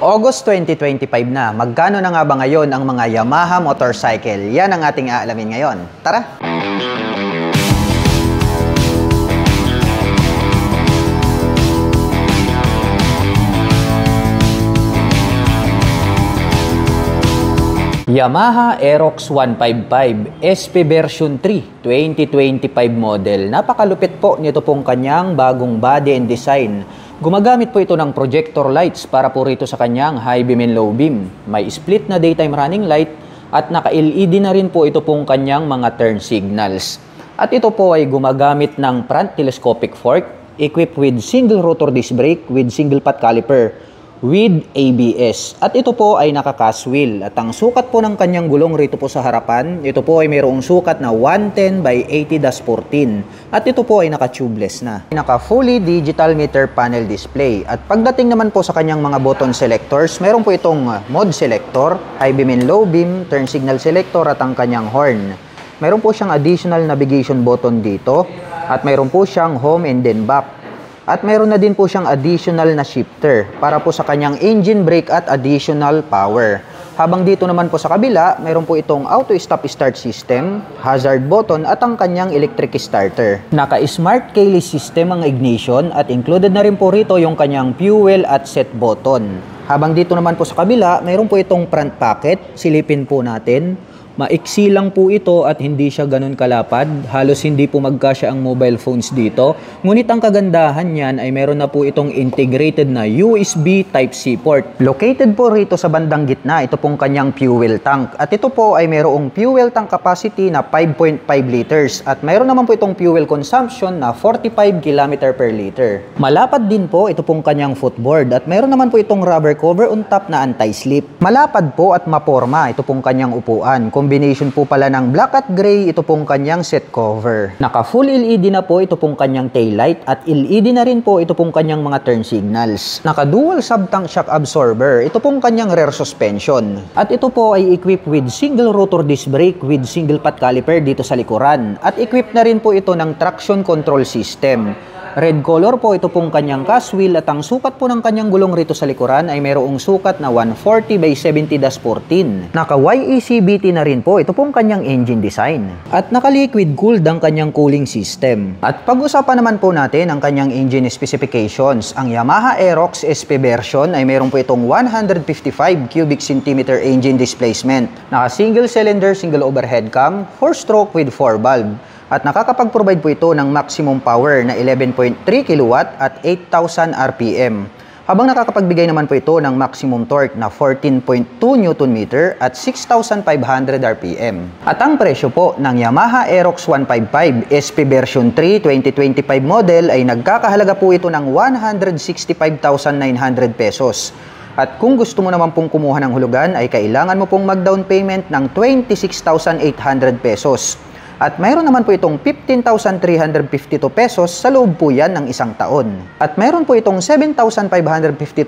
August 2025 na, magkano na nga ba ngayon ang mga Yamaha motorcycle? Yan ang ating aalamin ngayon. Tara! Yamaha Aerox 155 SP version 3 2025 model. Napakalupit po nito pong kanyang bagong body and design. Gumagamit po ito ng projector lights para po rito sa kanyang high beam and low beam. May split na daytime running light at naka-LED na rin po ito pong kanyang mga turn signals. At ito po ay gumagamit ng front telescopic fork equipped with single rotor disc brake with single pot caliper with ABS. At ito po ay naka-cast wheel. At ang sukat po ng kanyang gulong rito po sa harapan, ito po ay mayroong sukat na 110 by 80-14. At ito po ay naka-tubeless na. Naka-fully digital meter panel display. At pagdating naman po sa kanyang mga button selectors, meron po itong mode selector, high beam and low beam, turn signal selector at ang kanyang horn. Meron po siyang additional navigation button dito. At meron po siyang home and then back. At meron na din po siyang additional na shifter para po sa kanyang engine brake at additional power. Habang dito naman po sa kabila, meron po itong auto stop start system, hazard button at ang kanyang electric starter. Naka-smart keyless system ang ignition at included na rin po rito yung kanyang fuel at set button. Habang dito naman po sa kabila, meron po itong front pocket. Silipin po natin. Maiksi lang po ito at hindi siya ganun kalapad. Halos hindi po magkasya ang mobile phones dito. Ngunit ang kagandahan niyan ay meron na po itong integrated na USB Type-C port. Located po rito sa bandang gitna, ito pong kanyang fuel tank. At ito po ay mayroong fuel tank capacity na 5.5 liters. At mayroon naman po itong fuel consumption na 45 km per liter. Malapad din po ito pong kanyang footboard. At mayroon naman po itong rubber cover on top na anti-slip. Malapad po at maporma ito pong kanyang upuan. Combination po pala ng black at gray, ito pong kanyang set cover. Naka full LED na po ito pong kanyang taillight at LED na rin po ito pong kanyang mga turn signals. Naka dual sub-tank shock absorber, ito pong kanyang rear suspension. At ito po ay equipped with single rotor disc brake with single pot caliper dito sa likuran. At equipped na rin po ito ng traction control system. Red color po ito pong kanyang cast wheel at ang sukat po ng kanyang gulong rito sa likuran ay mayroong sukat na 140 by 70-14. Naka YECBT na rin po ito pong kanyang engine design. At naka liquid cooled ang kanyang cooling system. At pag-usapan naman po natin ang kanyang engine specifications. Ang Yamaha Aerox SP version ay mayroon po itong 155 cubic centimeter engine displacement. Naka single cylinder, single overhead cam, 4-stroke with 4 valve. At nakakapag-provide po ito ng maximum power na 11.3 kW at 8,000 RPM. Habang nakakapagbigay naman po ito ng maximum torque na 14.2 Nm at 6,500 RPM. At ang presyo po ng Yamaha Aerox 155 SP version 3 2025 model ay nagkakahalaga po ito ng 165,900 pesos. At kung gusto mo naman pong kumuha ng hulugan ay kailangan mo pong mag-down payment ng 26,800 pesos. At mayroon naman po itong 15,352 pesos sa loob po yan ng isang taon. At mayroon po itong 7,552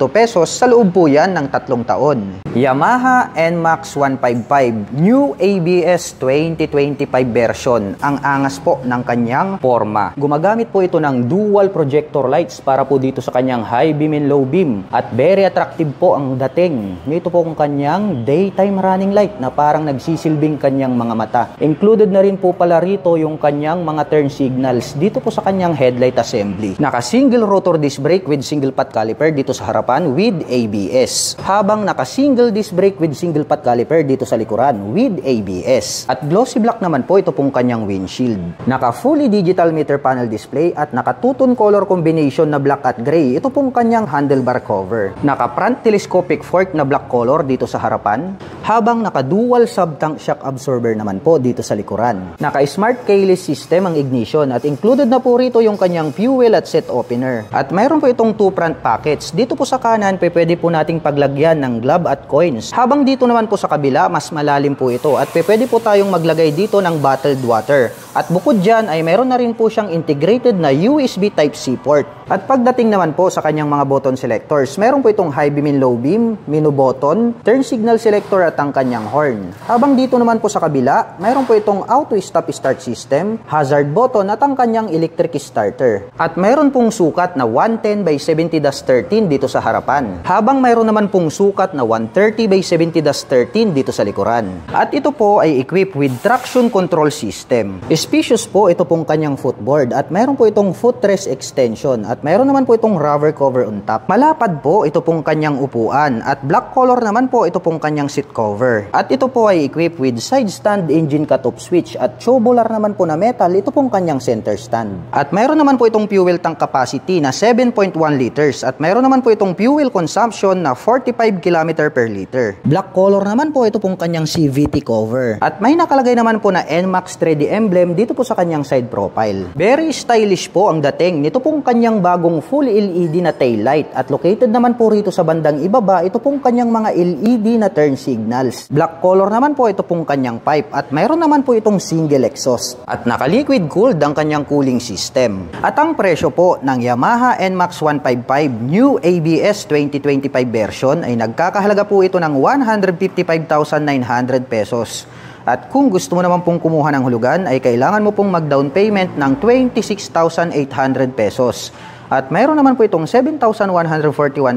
pesos sa loob po yan ng 3 taon. Yamaha NMAX 155 New ABS 2025 version. Ang angas po ng kanyang forma. Gumagamit po ito ng dual projector lights para po dito sa kanyang high beam and low beam. At very attractive po ang dating. Ito po ang kanyang daytime running light na parang nagsisilbing kanyang mga mata. Included na rin po pala rito yung kanyang mga turn signals dito po sa kanyang headlight assembly. Naka single rotor disc brake with single pot caliper dito sa harapan with ABS. Habang naka single disc brake with single pot caliper dito sa likuran with ABS. At glossy black naman po ito pong kanyang windshield. Naka fully digital meter panel display at naka two-tone color combination na black at gray. Ito pong kanyang handlebar cover. Naka front telescopic fork na black color dito sa harapan. Habang naka dual sub-tank shock absorber naman po dito sa likuran. Naka-smart keyless system ang ignition at included na po rito yung kanyang fuel at set opener. At mayroon po itong 2 front pockets. Dito po sa kanan, pwede po nating paglagyan ng glove at coins. Habang dito naman po sa kabila, mas malalim po ito. At pwede po tayong maglagay dito ng bottled water. At bukod dyan ay mayroon na rin po siyang integrated na USB Type-C port. At pagdating naman po sa kanyang mga button selectors, meron po itong high beam and low beam, menu button, turn signal selector at at ang kanyang horn. Habang dito naman po sa kabila, mayroon po itong auto stop-start system, hazard button at ang kanyang electric starter. At mayroon pong sukat na 110 by 70-13 dito sa harapan. Habang mayroon naman pong sukat na 130 by 70-13 dito sa likuran. At ito po ay equipped with traction control system. Spacious po ito pong kanyang footboard at mayroon po itong footrest extension at mayroon naman po itong rubber cover on top. Malapad po ito pong kanyang upuan at black color naman po ito pong kanyang seat cover. At ito po ay equipped with side stand engine cut-off switch at tubular naman po na metal ito pong kanyang center stand. At mayroon naman po itong fuel tank capacity na 7.1 liters at mayroon naman po itong fuel consumption na 45 km per liter. Black color naman po ito pong kanyang CVT cover. At may nakalagay naman po na NMAX 3D emblem dito po sa kanyang side profile. Very stylish po ang dating nito pong kanyang bagong full LED na tail light at located naman po rito sa bandang ibaba ito pong kanyang mga LED na turn signals. Black color naman po ito pong kanyang pipe at mayroon naman po itong single exhaust. At naka-liquid cooled ang kanyang cooling system. At ang presyo po ng Yamaha NMAX 155 New ABS 2025 version ay nagkakahalaga po ito ng 155,900 pesos. At kung gusto mo naman pong kumuha ng hulugan ay kailangan mo pong mag-down payment ng 26,800 pesos. At mayroon naman po itong 7,141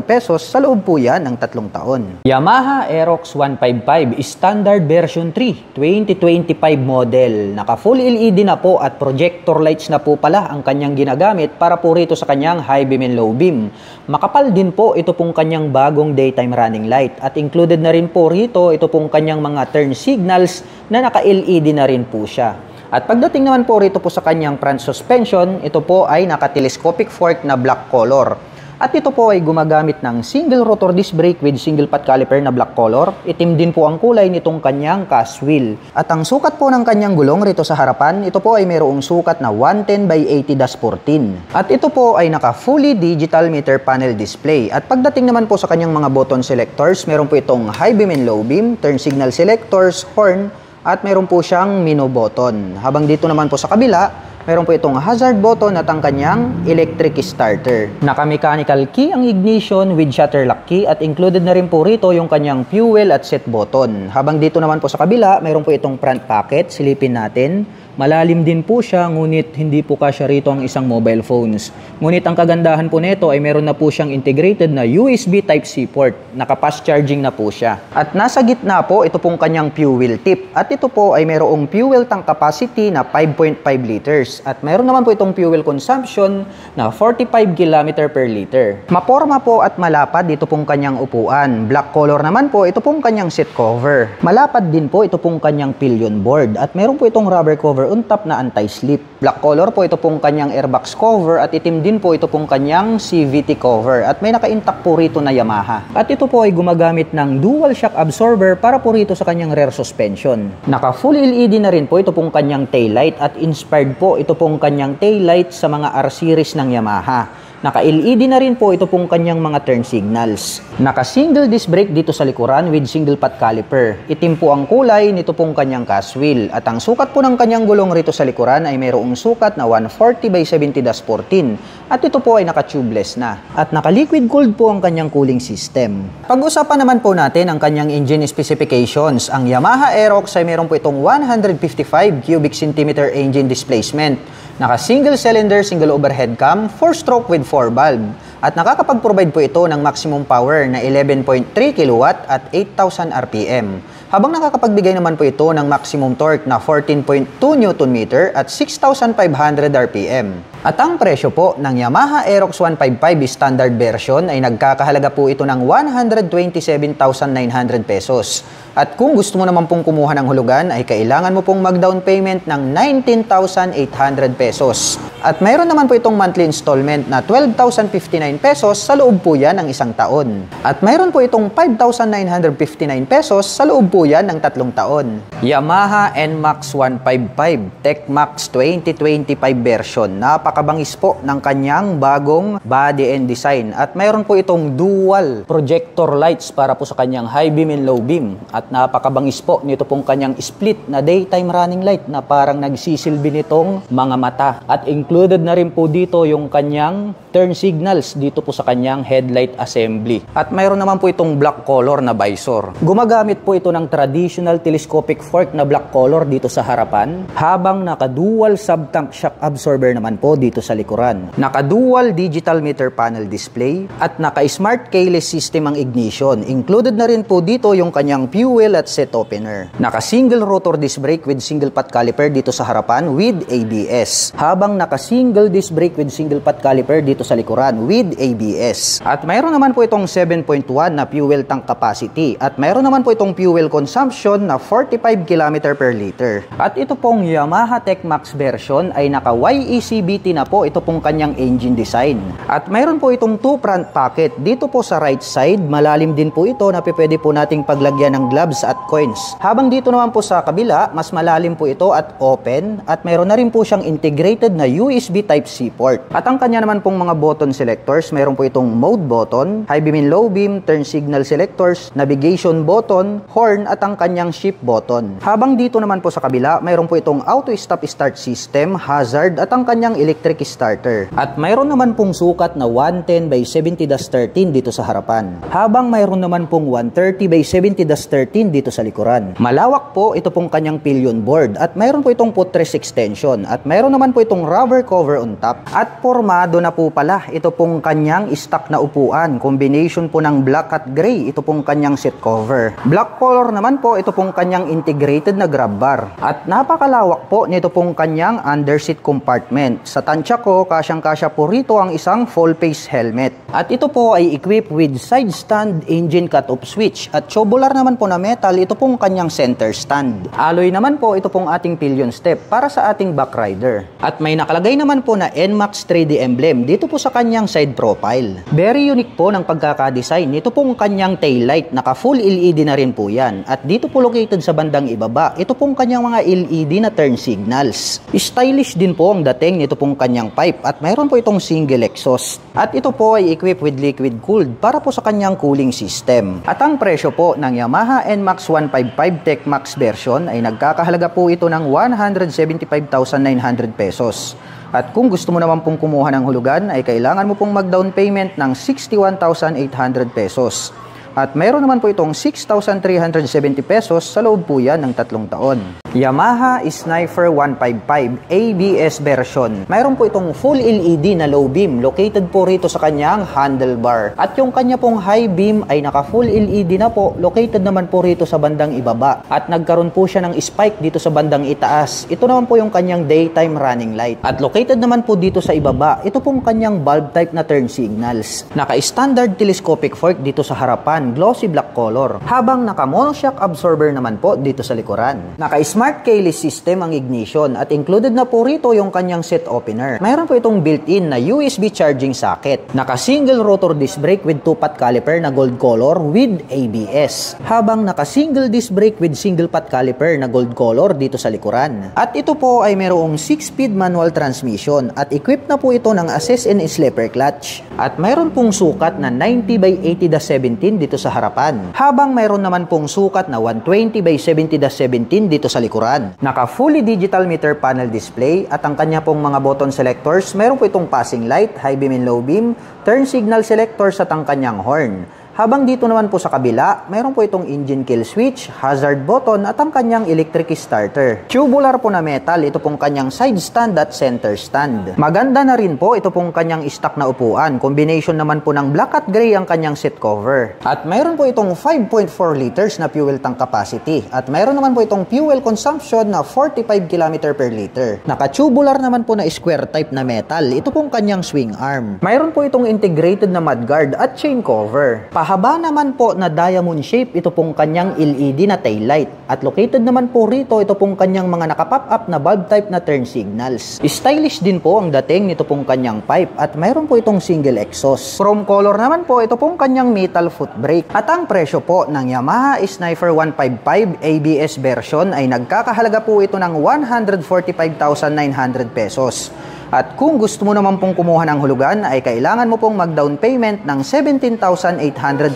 pesos sa loob po yan ng 3 taon. Yamaha Aerox 155 Standard Version 3 2025 model. Naka full LED na po at projector lights na po pala ang kanyang ginagamit para po rito sa kanyang high beam and low beam. Makapal din po ito pong kanyang bagong daytime running light. At included na rin po rito ito pong kanyang mga turn signals na naka-LED na rin po siya. At pagdating naman po rito po sa kanyang front suspension, ito po ay naka-telescopic fork na black color. At ito po ay gumagamit ng single rotor disc brake with single pot caliper na black color. Itim din po ang kulay nitong kanyang cast wheel. At ang sukat po ng kanyang gulong rito sa harapan, ito po ay mayroong sukat na 110 by 80-14. At ito po ay naka fully digital meter panel display. At pagdating naman po sa kanyang mga button selectors, meron po itong high beam and low beam, turn signal selectors, horn, at meron po siyang menu button. Habang dito naman po sa kabila, meron po itong hazard button at ang kanyang electric starter. Naka-mechanical key ang ignition with shutter lock key at included na rin po rito yung kanyang fuel at set button. Habang dito naman po sa kabila, meron po itong front pocket. Silipin natin. Malalim din po siya, ngunit hindi po kasya rito ang isang mobile phones. Ngunit ang kagandahan po nito ay meron na po siyang integrated na USB Type-C port. Naka-fast charging na po siya. At nasa gitna po, ito pong kanyang fuel tip. At ito po ay merong fuel tank capacity na 5.5 liters. At meron naman po itong fuel consumption na 45 km per liter. Maporma po at malapad ito pong kanyang upuan. Black color naman po ito pong kanyang seat cover. Malapad din po ito pong kanyang pillion board. At meron po itong rubber cover on top na anti-slip. Black color po ito pong kanyang airbox cover at itim din po ito pong kanyang CVT cover at may naka-intact po rito na Yamaha. At ito po ay gumagamit ng dual shock absorber para po rito sa kanyang rear suspension. Naka full LED na rin po ito pong kanyang taillight at inspired po ito pong kanyang taillight sa mga R series ng Yamaha. Naka-LED na rin po ito pong kanyang mga turn signals. Naka-single disc brake dito sa likuran with single pot caliper. Itim po ang kulay nito pong kanyang cast wheel. At ang sukat po ng kanyang gulong rito sa likuran ay mayroong sukat na 140 by 70-14. At ito po ay naka-tubeless na. At naka-liquid cooled po ang kanyang cooling system. Pag-usapan naman po natin ang kanyang engine specifications. Ang Yamaha Aerox ay mayroon po itong 155 cubic centimeter engine displacement. Naka-single cylinder, single overhead cam, 4-stroke with 4 valve. At nakakapag-provide po ito ng maximum power na 11.3 kW at 8,000 RPM. Habang nakakapagbigay naman po ito ng maximum torque na 14.2 Nm at 6,500 RPM. At ang presyo po ng Yamaha Aerox 155 standard version ay nagkakahalaga po ito ng 127,900 pesos. At kung gusto mo naman pong kumuha ng hulugan ay kailangan mo pong mag-down payment ng 19,800 pesos. At mayroon naman po itong monthly installment na 12,059 pesos sa loob po yan ng 1 taon. At mayroon po itong 5,959 pesos sa loob po yan ng 3 taon. Yamaha NMAX 155 TechMax 2025 version. Napakabangis po ng kanyang bagong body and design. At mayroon po itong dual projector lights para po sa kanyang high beam and low beam. At napakabangis po nito pong kanyang split na daytime running light na parang nagsisilbi nitong mga mata. At included na rin po dito yung kanyang turn signals dito po sa kanyang headlight assembly. At mayroon naman po itong black color na visor. Gumagamit po ito ng traditional telescopic fork na black color dito sa harapan, habang naka-dual sub-tank shock absorber naman po dito sa likuran. Naka-dual digital meter panel display at naka-smart keyless system ang ignition. Included na rin po dito yung kanyang fuel at set opener. Naka-single rotor disc brake with single pot caliper dito sa harapan with ABS, habang naka-single disc brake with single pot caliper dito sa likuran with ABS. At mayroon naman po itong 7.1 na fuel tank capacity at mayroon naman po itong fuel consumption na 45 km per liter. At ito pong Yamaha TechMax version ay naka-YECBT na po ito pong kanyang engine design. At mayroon po itong 2 front pocket dito po sa right side. Malalim din po ito na pwede po nating paglagyan ng gloves at coins. Habang dito naman po sa kabila, mas malalim po ito at open, at mayroon na rin po siyang integrated na USB Type-C port. At ang kanya naman pong mga button selectors, mayroon po itong mode button, high beam and low beam, turn signal selectors, navigation button, horn at ang kanyang shift button. Habang dito naman po sa kabila, mayroon po itong auto stop start system, hazard at ang kanyang electric starter. At mayroon naman pong sukat na 110 by 70-13 dito sa harapan. Habang mayroon naman pong 130 by 70-13 dito sa likuran. Malawak po ito pong kanyang pillion board at mayroon po itong footrest extension at mayroon naman po itong rubber cover on top. At formado na po pala ito pong kanyang stock na upuan. Combination po ng black at gray ito pong kanyang seat cover. Black color naman po ito pong kanyang integrated na grab bar. At napakalawak po nito pong kanyang underseat compartment. Sa tansya ko, kasyang-kasya po rito ang isang full face helmet. At ito po ay equipped with side stand engine cut-off switch at tubular naman po na metal ito pong kanyang center stand. Alloy naman po ito pong ating pillion step para sa ating back rider. At may nakalagay naman po na NMAX 3D emblem dito po sa kanyang side profile. Very unique po ng pagkakadesign nito pong kanyang taillight. Naka full LED na rin po yan. At dito po located sa bandang ibaba, ito pong kanyang mga LED na turn signals. Stylish din po ang dating nito pong kanyang pipe at mayroon po itong single exhaust. At ito po ay equipped with liquid cooled para po sa kanyang cooling system. At ang presyo po ng Yamaha NMAX 155 TechMax version ay nagkakahalaga po ito ng 175,900 pesos. At kung gusto mo naman pong kumuha ng hulugan ay kailangan mo pong mag-down payment ng 61,800 pesos. At mayroon naman po itong 6,370 pesos sa loob po yan ng 3 taon. Yamaha Sniper 155 ABS version. Mayroon po itong full LED na low beam located po rito sa kanyang handlebar. At yung kanya pong high beam ay naka full LED na po located naman po rito sa bandang ibaba. At nagkaroon po siya ng spike dito sa bandang itaas. Ito naman po yung kanyang daytime running light. At located naman po dito sa ibaba, ito pong kanyang bulb type na turn signals. Naka-standard telescopic fork dito sa harapan, glossy black color. Habang naka-monoshock absorber naman po dito sa likuran. Naka-smart keyless system ang ignition at included na po rito yung kanyang set opener. Mayroon po itong built-in na USB charging socket. Naka-single rotor disc brake with 2-pot caliper na gold color with ABS. Habang naka-single disc brake with single pot caliper na gold color dito sa likuran. At ito po ay mayroong 6-speed manual transmission at equipped na po ito ng assist and slipper clutch. At mayroon pong sukat na 90 by 80-17 dito sa harapan. Habang mayroon naman pong sukat na 120 by 70-17 dito sa likuran. Naka fully digital meter panel display at ang kanya pong mga button selectors, mayroon po itong passing light, high beam and low beam, turn signal selectors at ang kanyang horn. Habang dito naman po sa kabila, mayroon po itong engine kill switch, hazard button at ang kanyang electric starter. Tubular po na metal, ito pong kanyang side stand at center stand. Maganda na rin po ito pong kanyang stock na upuan. Combination naman po ng black at gray ang kanyang seat cover. At mayroon po itong 5.4 liters na fuel tank capacity. At mayroon naman po itong fuel consumption na 45 km per liter. Naka-tubular naman po na square type na metal, ito pong kanyang swing arm. Mayroon po itong integrated na mudguard at chain cover. Mahaba naman po na diamond shape ito pong kanyang LED na taillight. At located naman po rito ito pong kanyang mga nakapop up na bulb type na turn signals. Stylish din po ang dating nito pong kanyang pipe at mayroon po itong single exhaust. Chrome color naman po ito pong kanyang metal foot brake. At ang presyo po ng Yamaha Sniper 155 ABS version ay nagkakahalaga po ito ng 145,900 pesos. At kung gusto mo naman pong kumuha ng hulugan ay kailangan mo pong mag-down payment ng 17,800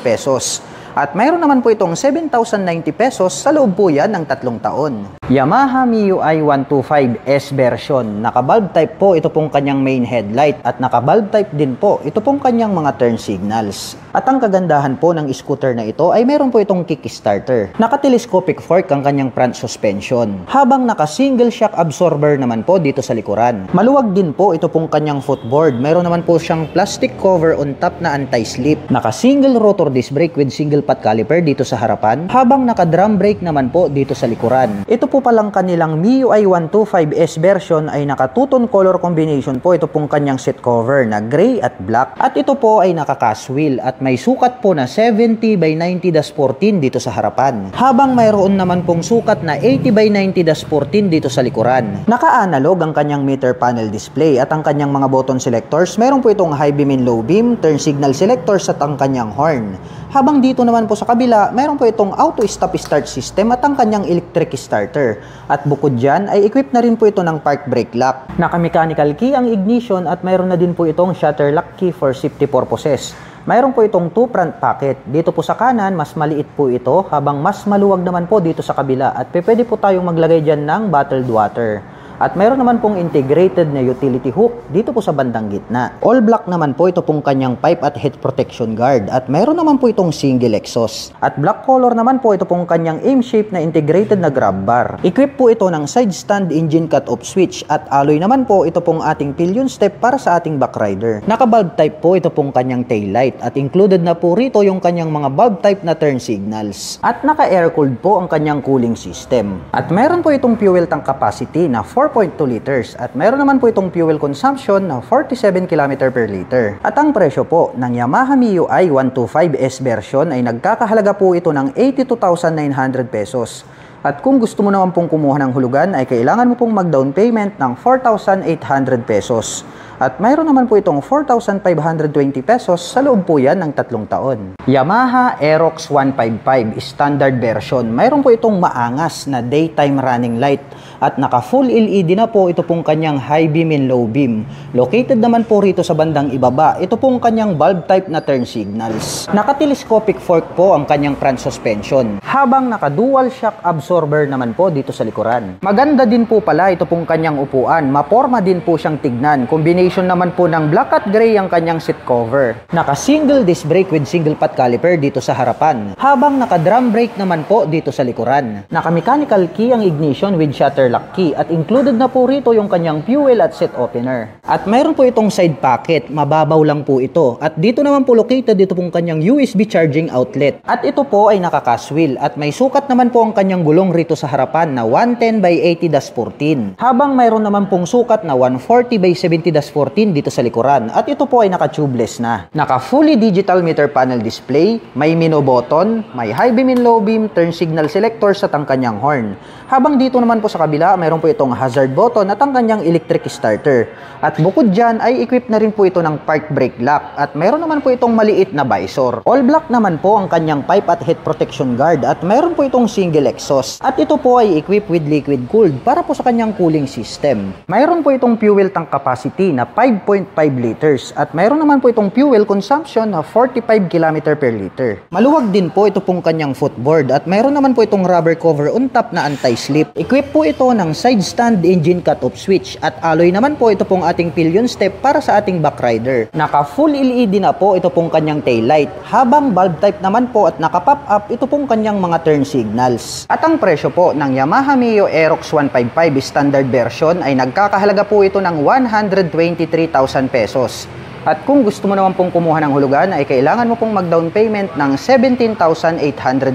pesos. At mayroon naman po itong 7,090 pesos sa loob po yan ng 3 taon. Yamaha MIUI 125S version. Naka-bulb type po ito pong kanyang main headlight at naka-bulb type din po ito pong kanyang mga turn signals. At ang kagandahan po ng scooter na ito ay meron po itong kickstarter. Naka-telescopic fork ang kanyang front suspension. Habang naka-single shock absorber naman po dito sa likuran. Maluwag din po ito pong kanyang footboard. Meron naman po siyang plastic cover on top na anti-slip. Naka-single rotor disc brake with single pot caliper dito sa harapan. Habang naka-drum brake naman po dito sa likuran. Ito po palang kanilang MIUI 125S version ay naka two-tone color combination po ito pong kanyang seat cover na gray at black. At ito po ay naka-cast wheel at may sukat po na 70 by 90-14 dito sa harapan. Habang mayroon naman pong sukat na 80 by 90-14 dito sa likuran. Naka-analog ang kanyang meter panel display at ang kanyang mga button selectors. Meron po itong high beam and low beam, turn signal selectors at ang kanyang horn. Habang dito naman po sa kabila, meron po itong auto stop start system at ang kanyang electric starter. At bukod dyan, ay equipped na rin po ito ng park brake lock. Naka-mechanical key ang ignition at mayroon na din po itong shutter lock key for safety purposes. Mayroon po itong 2 front pocket. Dito po sa kanan, mas maliit po ito, habang mas maluwag naman po dito sa kabila. At pwede po tayong maglagay dyan ng bottled water. At mayroon naman pong integrated na utility hook dito po sa bandang gitna. All black naman po ito pong kanyang pipe at head protection guard. At mayroon naman po itong single exhaust. At black color naman po ito pong kanyang M-shape na integrated na grab bar. Equipped po ito ng side stand engine cut-off switch. At alloy naman po ito pong ating pillion step para sa ating backrider. Naka-bulb type po ito pong kanyang taillight. At included na po rito yung kanyang mga bulb type na turn signals. At naka-air-cooled po ang kanyang cooling system. At mayroon po itong fuel tank capacity na 4.2 liters at meron naman po itong fuel consumption na 47 km per liter. At ang presyo po ng Yamaha MIUI 125S version ay nagkakahalaga po ito ng 82,900 pesos. At kung gusto mo naman pong kumuha ng hulugan ay kailangan mo pong mag-down payment ng 4,800 pesos. At mayroon naman po itong 4,520 pesos sa loob po yan ng 3 taon. Yamaha Aerox 155 standard version. Mayroon po itong maangas na daytime running light. At naka full LED na po ito pong kanyang high beam and low beam. Located naman po rito sa bandang ibaba, ito pong kanyang bulb type na turn signals. Naka-telescopic fork po ang kanyang front suspension. Habang naka-dual shock absorber naman po dito sa likuran. Maganda din po pala ito pong kanyang upuan. Maporma din po siyang tignan. Combination naman po ng black at gray ang kanyang seat cover. Naka-single disc brake with single pot caliper dito sa harapan. Habang naka-drum brake naman po dito sa likuran. Naka-mechanical key ang ignition with shutter lock key at included na po rito yung kanyang fuel at seat opener. At mayroon po itong side pocket, mababaw lang po ito. At dito naman po located dito pong kanyang USB charging outlet. At ito po ay naka-cast wheel at may sukat naman po ang kanyang gulong rito sa harapan na 110 by 80-14. Habang mayroon naman pong sukat na 140 by 70-14 dito sa likuran. At ito po ay naka-tubeless na. Naka-fully digital meter panel display, may menu button, may high beam and low beam, turn signal selectors at ang kanyang horn. Habang dito naman po sa kabila, mayroon po itong hazard button at ang kanyang electric starter. At bukod dyan ay equipped na rin po ito ng park brake lock at mayroon naman po itong maliit na visor. All black naman po ang kanyang pipe at head protection guard at mayroon po itong single exhaust. At ito po ay equipped with liquid cooled para po sa kanyang cooling system. Mayroon po itong fuel tank capacity na 5.5 liters at mayroon naman po itong fuel consumption na 45 km per liter. Maluwag din po ito pong kanyang footboard at mayroon naman po itong rubber cover on top na anti-slip. Equipped po ito ng side stand engine cut-off switch at alloy naman po ito pong ating pillion step para sa ating backrider. Naka full LED na po ito pong kanyang taillight habang bulb type naman po at naka pop up ito pong kanyang mga turn signals. At ang presyo po ng Yamaha MIUI Aerox 155 standard version ay nagkakahalaga po ito ng 123,000 pesos. At kung gusto mo naman pong kumuha ng hulugan ay kailangan mo pong mag-down payment ng 17,800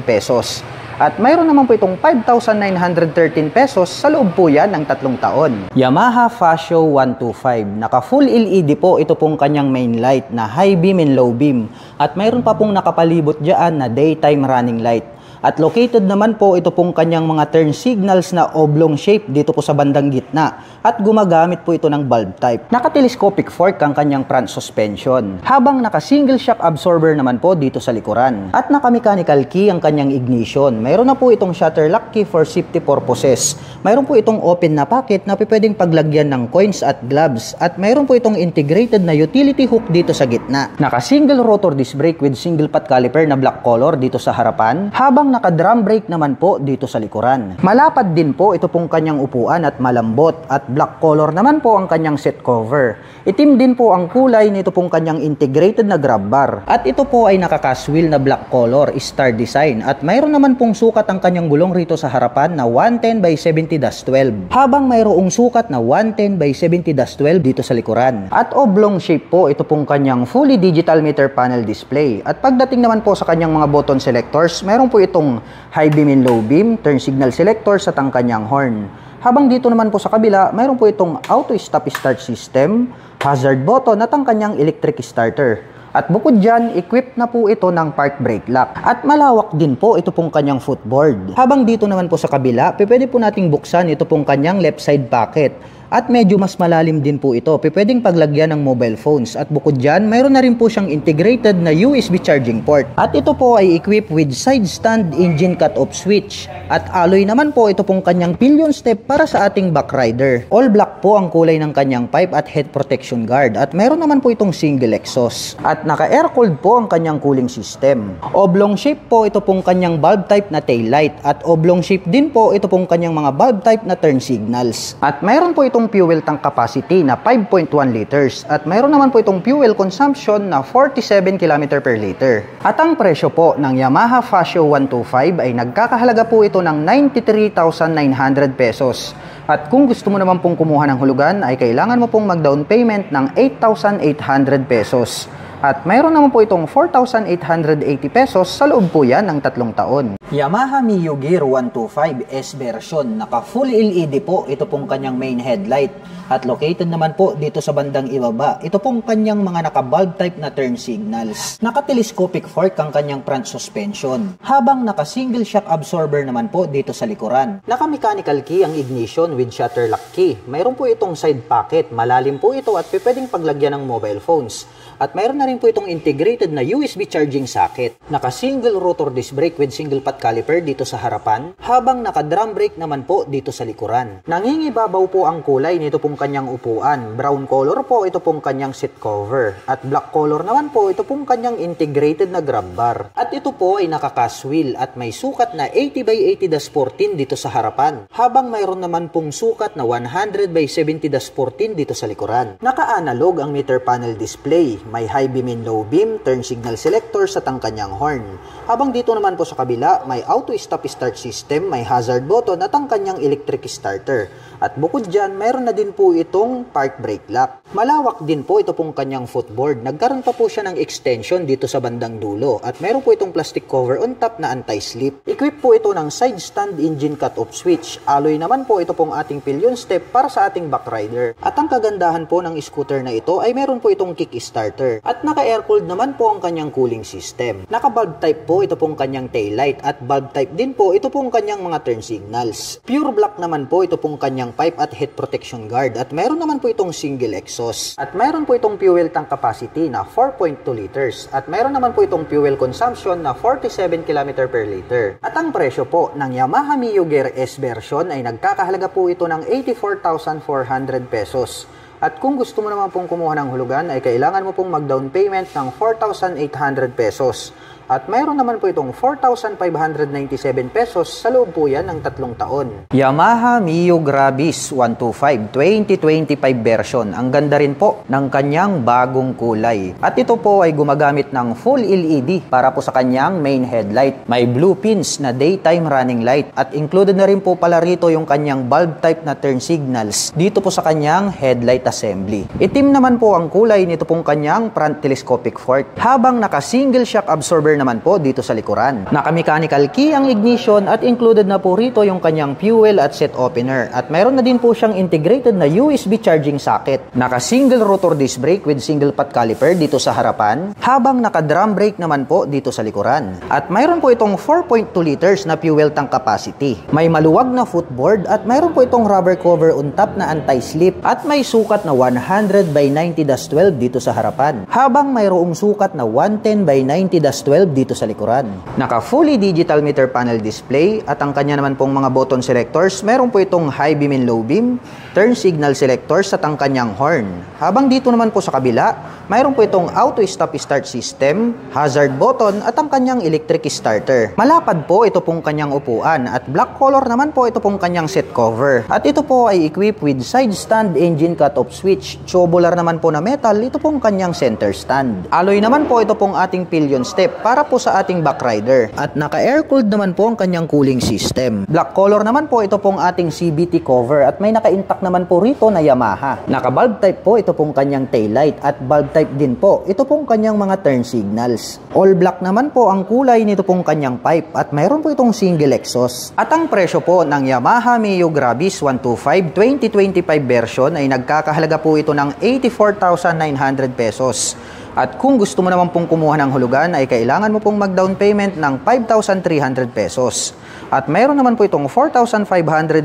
pesos. At mayroon naman po itong 5,913 pesos sa loob po yan ng 3 taon. Yamaha Fasio 125. Naka full LED po ito pong kanyang main light na high beam and low beam. At mayroon pa pong nakapalibot dyan na daytime running light. At located naman po ito pong kanyang mga turn signals na oblong shape dito po sa bandang gitna. At gumagamit po ito ng bulb type. Naka-telescopic fork ang kanyang front suspension. Habang naka-single shock absorber naman po dito sa likuran. At naka-mechanical key ang kanyang ignition. Mayroon na po itong shutter lock key for safety purposes. Mayroon po itong open na pocket na pwedeng paglagyan ng coins at gloves. At mayroon po itong integrated na utility hook dito sa gitna. Naka-single rotor disc brake with single pot caliper na black color dito sa harapan. Habang naka-drum brake naman po dito sa likuran. Malapad din po ito pong kanyang upuan at malambot, at black color naman po ang kanyang seat cover. Itim din po ang kulay nito pong kanyang integrated na grab bar. At ito po ay nakakaswil na black color, star design, at mayroon naman pong sukat ang kanyang gulong rito sa harapan na 110 by 70-12. Habang mayroong sukat na 110 by 70-12 dito sa likuran. At oblong shape po ito pong kanyang fully digital meter panel display. At pagdating naman po sa kanyang mga button selectors, mayroon po itong high beam and low beam, turn signal selectors at ang kanyang horn. Habang dito naman po sa kabila, mayroon po itong auto stop start system, hazard button at ang kanyang electric starter. At bukod dyan, equipped na po ito ng park brake lock. At malawak din po ito pong kanyang footboard. Habang dito naman po sa kabila, pwede po nating buksan ito pong kanyang left side pocket. At medyo mas malalim din po ito. Pwedeng paglagyan ng mobile phones. At bukod dyan, mayroon na rin po siyang integrated na USB charging port. At ito po ay equipped with side stand engine cut-off switch. At alloy naman po ito pong kanyang pillion step para sa ating back rider. All black po ang kulay ng kanyang pipe at head protection guard. At mayroon naman po itong single exhaust. At naka-air-cooled po ang kanyang cooling system. Oblong shape po ito pong kanyang bulb type na tail light. At oblong shape din po ito pong kanyang mga bulb type na turn signals. At mayroon po itong fuel tank capacity na 5.1 liters at mayroon naman po itong fuel consumption na 47 km per liter. At ang presyo po ng Yamaha Fascio 125 ay nagkakahalaga po ito ng 93,900 pesos. At kung gusto mo naman pong kumuha ng hulugan ay kailangan mo pong mag-down payment ng 8,800 pesos. At mayroon naman po itong 4,880 pesos sa loob po yan ng 3 taon. Yamaha Mio Gear 125 S version. Naka full LED po ito pong kanyang main headlight. At located naman po dito sa bandang ibaba, ito pong kanyang mga naka-bulb type na turn signals. Naka-telescopic fork ang kanyang front suspension. Habang naka-single shock absorber naman po dito sa likuran. Naka-mechanical key ang ignition with shutter lock key. Mayroon po itong side pocket. Malalim po ito at pwedeng paglagyan ng mobile phones. At mayroon na rin po itong integrated na USB charging socket. Naka-single rotor disc brake with single pot caliper dito sa harapan, habang naka-drum brake naman po dito sa likuran. Nangingibabaw po ang kulay nito pong kanyang upuan. Brown color po ito pong kanyang seat cover. At black color naman po ito pong kanyang integrated na grab bar. At ito po ay nakaka-wheel at may sukat na 80 by 80-14 dito sa harapan, habang mayroon naman pong sukat na 100 by 70-14 dito sa likuran. Naka-analog ang meter panel display. May high beam and low beam, turn signal selectors at ang kanyang horn. Habang dito naman po sa kabila, may auto stop start system, may hazard button at ang kanyang electric starter. At bukod dyan, mayroon na din po itong park brake lock. Malawak din po ito pong kanyang footboard. Nagkaroon pa po siya ng extension dito sa bandang dulo. At mayroon po itong plastic cover on top na anti-slip. Equipped po ito ng side stand engine cut-off switch. Alloy naman po ito pong ating pillion step para sa ating back rider. At ang kagandahan po ng scooter na ito ay meron po itong kick starter. At naka-air-cooled naman po ang kanyang cooling system. Naka-bulb type po ito pong kanyang taillight at bulb type din po ito pong kanyang mga turn signals. Pure black naman po ito pong kanyang pipe at head protection guard at mayroon naman po itong single exhaust. At mayroon po itong fuel tank capacity na 4.2 liters at mayroon naman po itong fuel consumption na 47 km per liter. At ang presyo po ng Yamaha Mio Gear S version ay nagkakahalaga po ito ng 84,400 pesos. At kung gusto mo naman pong kumuha ng hulugan ay kailangan mo pong mag-down payment ng 4,800 pesos. At mayroon naman po itong 4,597 pesos sa loob po yan ng 3 taon. Yamaha Mio Gravis 125 2025 version. Ang ganda rin po ng kanyang bagong kulay. At ito po ay gumagamit ng full LED para po sa kanyang main headlight. May blue pins na daytime running light. At included na rin po pala rito yung kanyang bulb type na turn signals dito po sa kanyang headlight assembly. Itim naman po ang kulay nito pong kanyang front telescopic fork. Habang naka-single shock absorber naman po dito sa likuran. Naka-mechanical key ang ignition at included na po rito yung kanyang fuel at set opener. At mayroon na din po siyang integrated na USB charging socket. Naka-single rotor disc brake with single pot caliper dito sa harapan, habang naka-drum brake naman po dito sa likuran. At mayroon po itong 4.2 liters na fuel tank capacity. May maluwag na footboard at mayroon po itong rubber cover on top na anti-slip at may sukat na 100 by 90-12 dito sa harapan. Habang mayroong sukat na 110 by 90-12 12 dito sa likuran. Naka fully digital meter panel display at ang kanya naman pong mga button selectors, meron po itong high beam and low beam, turn signal selectors at ang kanyang horn. Habang dito naman po sa kabila, mayroon po itong auto stop start system, hazard button at ang kanyang electric starter. Malapad po ito pong kanyang upuan at black color naman po ito pong kanyang seat cover. At ito po ay equipped with side stand engine cut-off switch. Tubular naman po na metal, ito pong kanyang center stand. Alloy naman po ito pong ating pillion step para po sa ating backrider. At naka-air-cooled naman po ang kanyang cooling system. Black color naman po ito pong ating CVT cover at may naka-intact naman po rito na Yamaha. Naka-bulb type po ito pong kanyang taillight at bulb type din po ito pong kanyang mga turn signals. All black naman po ang kulay nito pong kanyang pipe at mayroon po itong single exhaust. At ang presyo po ng Yamaha Mio Gravis 125 2025 version ay nagkakahalaga po ito ng 84,900 pesos. At kung gusto mo naman pong kumuha ng hulugan ay kailangan mo pong mag-down payment ng 5,300 pesos. At mayroon naman po itong 4,597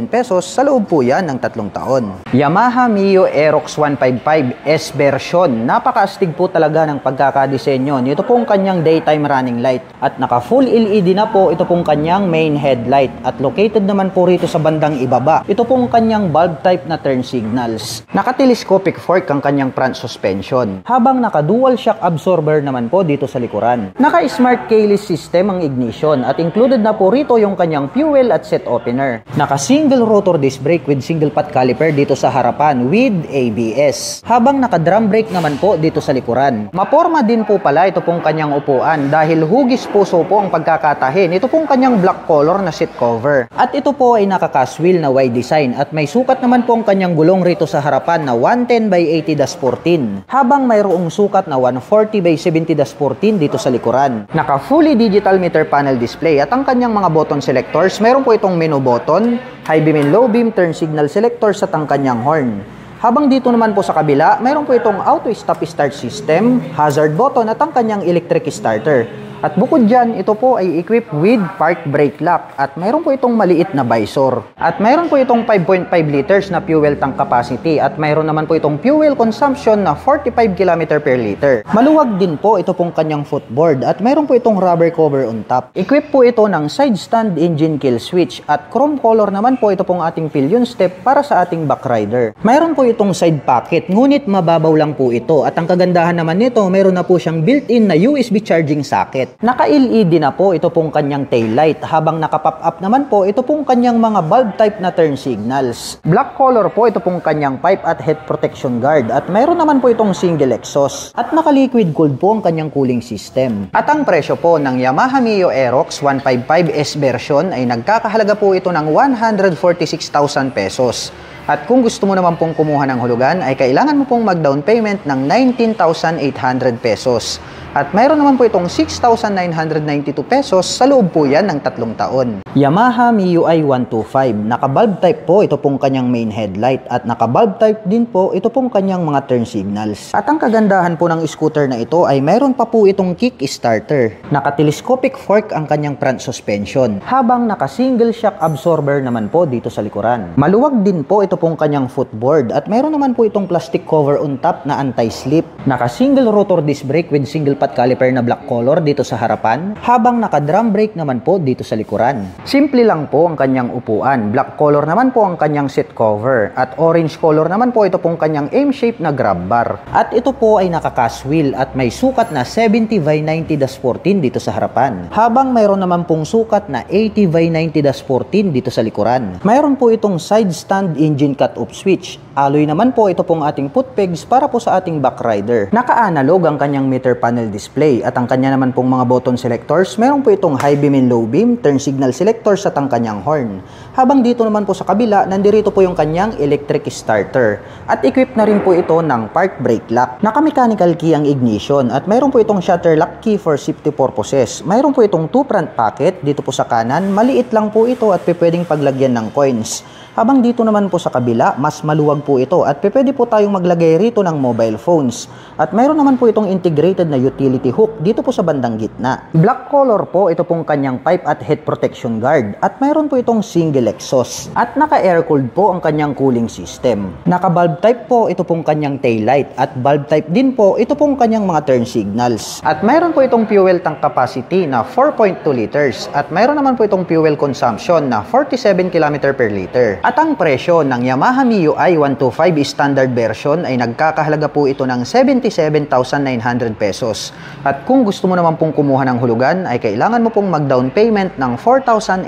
pesos sa loob po yan ng 3 taon. Yamaha Mio Aerox 155 S version. Napakaastig po talaga ng pagkakadisenyo. Ito pong kanyang daytime running light. At naka full LED na po ito pong kanyang main headlight. At located naman po rito sa bandang ibaba. Ito pong kanyang bulb type na turn signals. Naka-telescopic fork ang kanyang front suspension. Habang naka-dual shock absorber naman po dito sa likuran. Naka-smart keyless system ang ignition at included na po rito yung kanyang fuel at set opener. Naka-single rotor disc brake with single pot caliper dito sa harapan with ABS. Habang naka-drum brake naman po dito sa likuran. Maporma din po pala ito pong kanyang upuan dahil hugis puso po ang pagkakatahin. Ito pong kanyang black color na seat cover. At ito po ay naka-cast wheel na wide design at may sukat naman po ang kanyang gulong rito sa harapan na 110 by 80-14. Habang mayroong sukat na 140 by 70-14 dito sa likuran. Naka fully digital meter panel display at ang kanyang mga button selectors, meron po itong menu button, high beam and low beam, turn signal selectors at ang kanyang horn. Habang dito naman po sa kabila, meron po itong auto stop start system, hazard button at ang kanyang electric starter. At bukod dyan, ito po ay equipped with park brake lock at mayroon po itong maliit na visor. At mayroon po itong 5.5 liters na fuel tank capacity at mayroon naman po itong fuel consumption na 45 km per liter. Maluwag din po ito pong kanyang footboard at mayroon po itong rubber cover on top. Equipped po ito ng side stand engine kill switch at chrome color naman po ito pong ating pillion step para sa ating backrider. Mayroon po itong side pocket ngunit mababaw lang po ito at ang kagandahan naman nito, mayroon na po siyang built-in na USB charging socket. Naka-LED na po ito pong kanyang taillight habang naka-pop up naman po ito pong kanyang mga bulb type na turn signals. Black color po ito pong kanyang pipe at head protection guard at mayroon naman po itong single exhaust at naka-liquid cooled po ang kanyang cooling system. At ang presyo po ng Yamaha Mio Aerox 155S version ay nagkakahalaga po ito ng 146,000 pesos. At kung gusto mo naman pong kumuha ng hulugan ay kailangan mo pong mag-down payment ng 19,800 pesos. At mayroon naman po itong 6,992 pesos sa loob po yan ng 3 taon. Yamaha MIUI 125. Naka-bulb type po ito pong kanyang main headlight at naka-bulb type din po ito pong kanyang mga turn signals. At ang kagandahan po ng scooter na ito ay mayroon pa po itong kick starter. Naka-telescopic fork ang kanyang front suspension. Habang naka-single shock absorber naman po dito sa likuran. Maluwag din po ito pong kanyang footboard at mayroon naman po itong plastic cover on top na anti-slip. Naka-single rotor disc brake with single caliper na black color dito sa harapan, habang naka-drum brake naman po dito sa likuran. Simple lang po ang kanyang upuan. Black color naman po ang kanyang seat cover at orange color naman po ito pong kanyang M-shape na grab bar. At ito po ay naka-cast wheel at may sukat na 70 by 90-14 dito sa harapan. Habang mayroon naman pong sukat na 80 by 90-14 dito sa likuran. Mayroon po itong side stand engine cut-off switch. Alloy naman po ito pong ating foot pegs para po sa ating back rider. Naka-analog ang kanyang meter panel display at ang kanya naman pong mga button selectors, meron po itong high beam and low beam, turn signal selectors at ang kanyang horn. Habang dito naman po sa kabila, nandirito po yung kanyang electric starter at equipped na rin po ito ng park brake lock. Naka-mechanical key ang ignition at meron po itong shutter lock key for safety purposes. Mayroon po itong 2 front pocket dito po sa kanan, maliit lang po ito at pwedeng paglagyan ng coins. Habang dito naman po sa kabila, mas maluwag po ito at pwede po tayong maglagay rito ng mobile phones. At mayroon naman po itong integrated na utility hook dito po sa bandang gitna. Black color po ito pong kanyang pipe at head protection guard at mayroon po itong single exhaust. At naka-air-cooled po ang kanyang cooling system. Naka-bulb type po ito pong kanyang taillight at bulb type din po ito pong kanyang mga turn signals. At mayroon po itong fuel tank capacity na 4.2 liters at mayroon naman po itong fuel consumption na 47 km per liter. At ang presyo ng Yamaha MIUI 125 standard version ay nagkakahalaga po ito ng 77,900 pesos. At kung gusto mo naman pong kumuha ng hulugan ay kailangan mo pong mag-down payment ng 4,800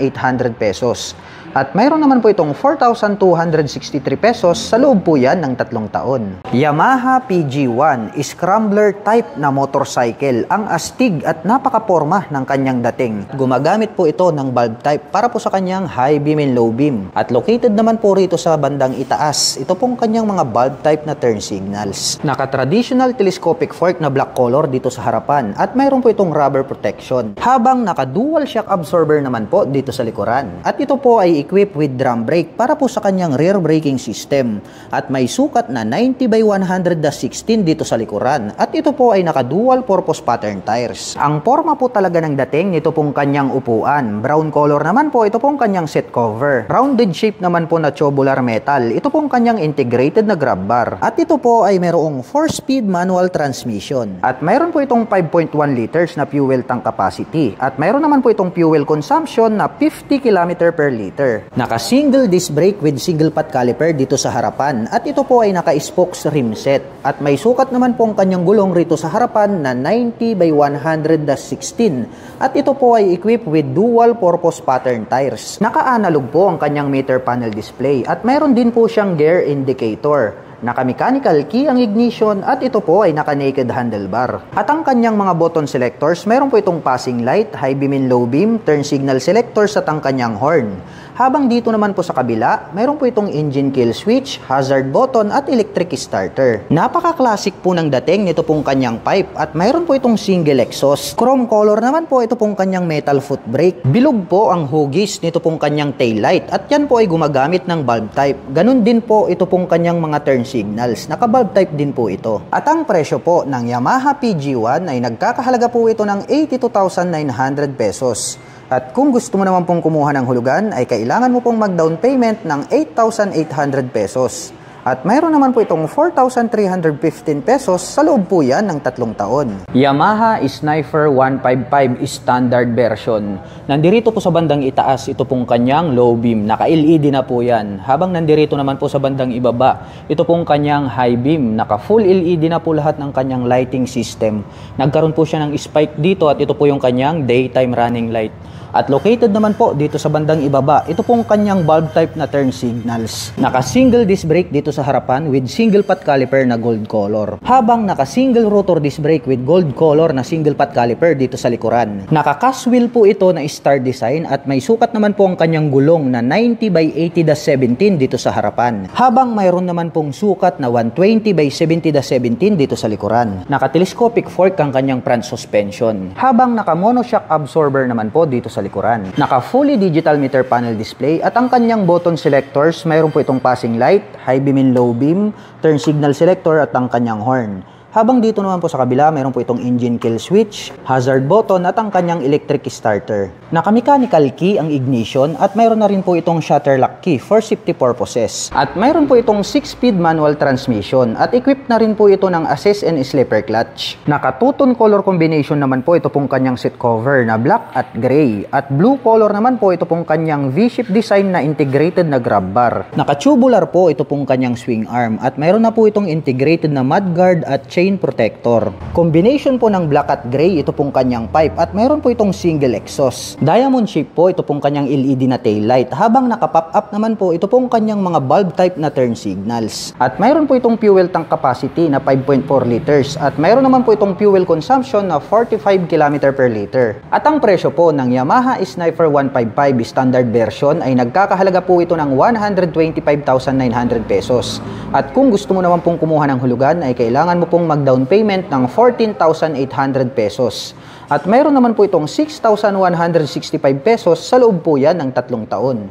pesos. At mayroon naman po itong 4,263 pesos sa loob po yan ng 3 taon. Yamaha PG1 Scrambler type na motorcycle. Ang astig at napakaporma ng kanyang dating. Gumagamit po ito ng bulb type para po sa kanyang high beam and low beam. At located naman po rito sa bandang itaas, ito pong kanyang mga bulb type na turn signals. Naka-traditional telescopic fork na black color dito sa harapan at mayroon po itong rubber protection. Habang naka-dual shock absorber naman po dito sa likuran. At ito po ay equipped with drum brake para po sa kanyang rear braking system at may sukat na 90/100/16 dito sa likuran at ito po ay naka dual purpose pattern tires. Ang forma po talaga ng dating nito pong kanyang upuan. Brown color naman po ito pong kanyang seat cover. Rounded shape naman po na tubular metal. Ito pong kanyang integrated na grab bar. At ito po ay mayroong 4-speed manual transmission. At mayroon po itong 5.1 liters na fuel tank capacity. At mayroon naman po itong fuel consumption na 50 km per liter. Naka-single disc brake with single pot caliper dito sa harapan at ito po ay naka-spokes rim set at may sukat naman po ang kanyang gulong rito sa harapan na 90/100/16 at ito po ay equipped with dual purpose pattern tires. Naka-analog po ang kanyang meter panel display at mayroon din po siyang gear indicator. Naka-mechanical key ang ignition at ito po ay naka-naked handlebar. At ang kanyang mga button selectors, meron po itong passing light, high beam and low beam, turn signal selectors at ang kanyang horn. Habang dito naman po sa kabila, meron po itong engine kill switch, hazard button at electric starter. Napaka-classic po ng dating nito pong kanyang pipe at mayroon po itong single exhaust. Chrome color naman po ito pong kanyang metal foot brake. Bilog po ang hugis nito pong kanyang taillight at yan po ay gumagamit ng bulb type. Ganun din po ito pong kanyang mga turn signals. Naka-bulb type din po ito. At ang presyo po ng Yamaha PG1 ay nagkakahalaga po ito ng 82,900 pesos. At kung gusto mo naman pong kumuha ng hulugan, ay kailangan mo pong mag-down payment ng 8,800 pesos. At mayroon naman po itong 4,315 pesos sa loob po yan ng 3 taon. Yamaha Sniper 155 standard version. Nandirito po sa bandang itaas, ito pong kanyang low beam. Naka-LED na po yan. Habang nandirito naman po sa bandang ibaba, ito pong kanyang high beam. Naka-full LED na po lahat ng kanyang lighting system. Nagkaroon po siya ng spike dito at ito po yung kanyang daytime running light. At located naman po dito sa bandang ibaba, ito pong kanyang bulb type na turn signals. Naka-single disc brake dito sa harapan with single pot caliper na gold color. Habang naka-single rotor disc brake with gold color na single pot caliper dito sa likuran. Naka-cast wheel po ito na star design at may sukat naman po ang kanyang gulong na 90/80/17 dito sa harapan. Habang mayroon naman pong sukat na 120/70/17 dito sa likuran. Naka-telescopic fork ang kanyang front suspension. Habang naka-monoshock absorber naman po dito sa likuran. Naka-fully digital meter panel display at ang kanyang button selectors, mayroon po itong passing light, high beam and low beam, turn signal selector at ang kanyang horn. Habang dito naman po sa kabila, mayroon po itong engine kill switch, hazard button at ang kanyang electric starter. Naka-mechanical key ang ignition at mayroon na rin po itong shutter lock key for safety purposes. At mayroon po itong 6-speed manual transmission at equipped na rin po ito ng assist and slipper clutch. Naka-two-tone color combination naman po ito pong kanyang seat cover na black at gray. At blue color naman po ito pong kanyang V-shape design na integrated na grab bar. Naka-tubular po ito pong kanyang swing arm at mayroon na po itong integrated na mudguard at chain protector. Combination po ng black at gray ito pong kanyang pipe at mayroon po itong single exhaust. Diamond shape po ito pong kanyang LED na tail light habang naka-pop up naman po ito pong kanyang mga bulb type na turn signals. At mayroon po itong fuel tank capacity na 5.4 liters at mayroon naman po itong fuel consumption na 45 km per liter. At ang presyo po ng Yamaha Sniper 155 standard version ay nagkakahalaga po ito ng 125,900 pesos. At kung gusto mo naman pong kumuha ng hulugan ay kailangan mo pong mag-down payment ng 14,800 pesos. At mayroon naman po itong 6,165 pesos sa loob po yan ng 3 taon.